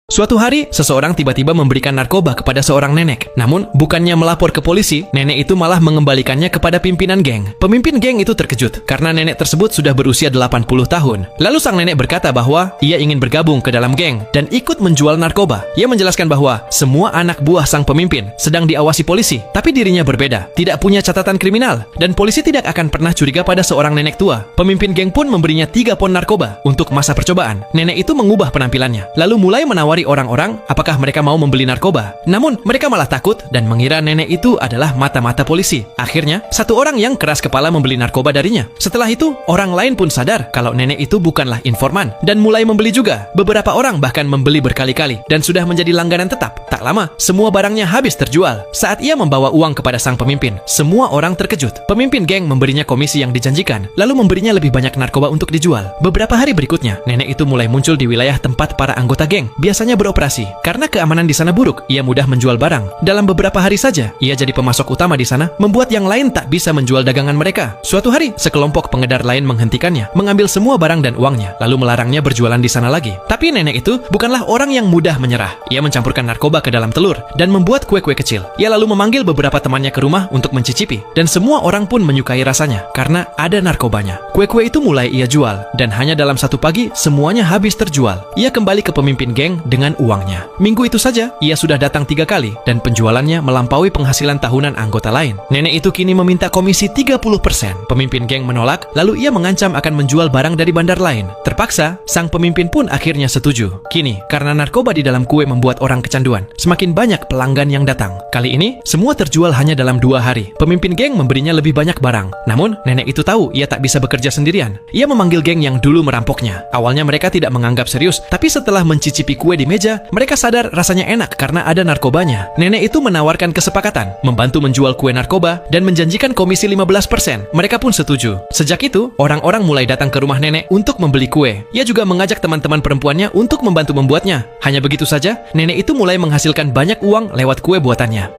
Suatu hari, seseorang tiba-tiba memberikan narkoba kepada seorang nenek. Namun, bukannya melapor ke polisi, nenek itu malah mengembalikannya kepada pimpinan geng. Pemimpin geng itu terkejut karena nenek tersebut sudah berusia 80 tahun. Lalu sang nenek berkata bahwa ia ingin bergabung ke dalam geng dan ikut menjual narkoba. Ia menjelaskan bahwa semua anak buah sang pemimpin sedang diawasi polisi, tapi dirinya berbeda, tidak punya catatan kriminal, dan polisi tidak akan pernah curiga pada seorang nenek tua. Pemimpin geng pun memberinya 3 pon narkoba untuk masa percobaan. Nenek itu mengubah penampilannya, lalu mulai menawari orang-orang apakah mereka mau membeli narkoba. Namun, mereka malah takut dan mengira nenek itu adalah mata-mata polisi. Akhirnya, satu orang yang keras kepala membeli narkoba darinya. Setelah itu, orang lain pun sadar kalau nenek itu bukanlah informan dan mulai membeli juga. Beberapa orang bahkan membeli berkali-kali dan sudah menjadi langganan tetap. Tak lama, semua barangnya habis terjual. Saat ia membawa uang kepada sang pemimpin, semua orang terkejut. Pemimpin geng memberinya komisi yang dijanjikan, lalu memberinya lebih banyak narkoba untuk dijual. Beberapa hari berikutnya, nenek itu mulai muncul di wilayah tempat para anggota geng biasanya beroperasi. Karena keamanan di sana buruk, ia mudah menjual barang. Dalam beberapa hari saja, ia jadi pemasok utama di sana, membuat yang lain tak bisa menjual dagangan mereka. Suatu hari, sekelompok pengedar lain menghentikannya, mengambil semua barang dan uangnya, lalu melarangnya berjualan di sana lagi. Tapi nenek itu bukanlah orang yang mudah menyerah. Ia mencampurkan narkoba ke dalam telur dan membuat kue-kue kecil. Ia lalu memanggil beberapa temannya ke rumah untuk mencicipi, dan semua orang pun menyukai rasanya karena ada narkobanya. Kue-kue itu mulai ia jual, dan hanya dalam satu pagi semuanya habis terjual. Ia kembali ke pemimpin geng dengan uangnya. Minggu itu saja, ia sudah datang 3 kali dan penjualannya melampaui penghasilan tahunan anggota lain. Nenek itu kini meminta komisi 30%. Pemimpin geng menolak, lalu ia mengancam akan menjual barang dari bandar lain. Terpaksa, sang pemimpin pun akhirnya setuju. Kini, karena narkoba di dalam kue membuat orang kecanduan, semakin banyak pelanggan yang datang. Kali ini, semua terjual hanya dalam 2 hari. Pemimpin geng memberinya lebih banyak barang. Namun, nenek itu tahu ia tak bisa bekerja sendirian. Ia memanggil geng yang dulu merampoknya. Awalnya mereka tidak menganggap serius, tapi setelah mencicipi kue di meja, mereka sadar rasanya enak karena ada narkobanya. Nenek itu menawarkan kesepakatan, membantu menjual kue narkoba, dan menjanjikan komisi 15%. Mereka pun setuju. Sejak itu, orang-orang mulai datang ke rumah nenek untuk membeli kue. Ia juga mengajak teman-teman perempuannya untuk membantu membuatnya. Hanya begitu saja, nenek itu mulai menghasilkan banyak uang lewat kue buatannya.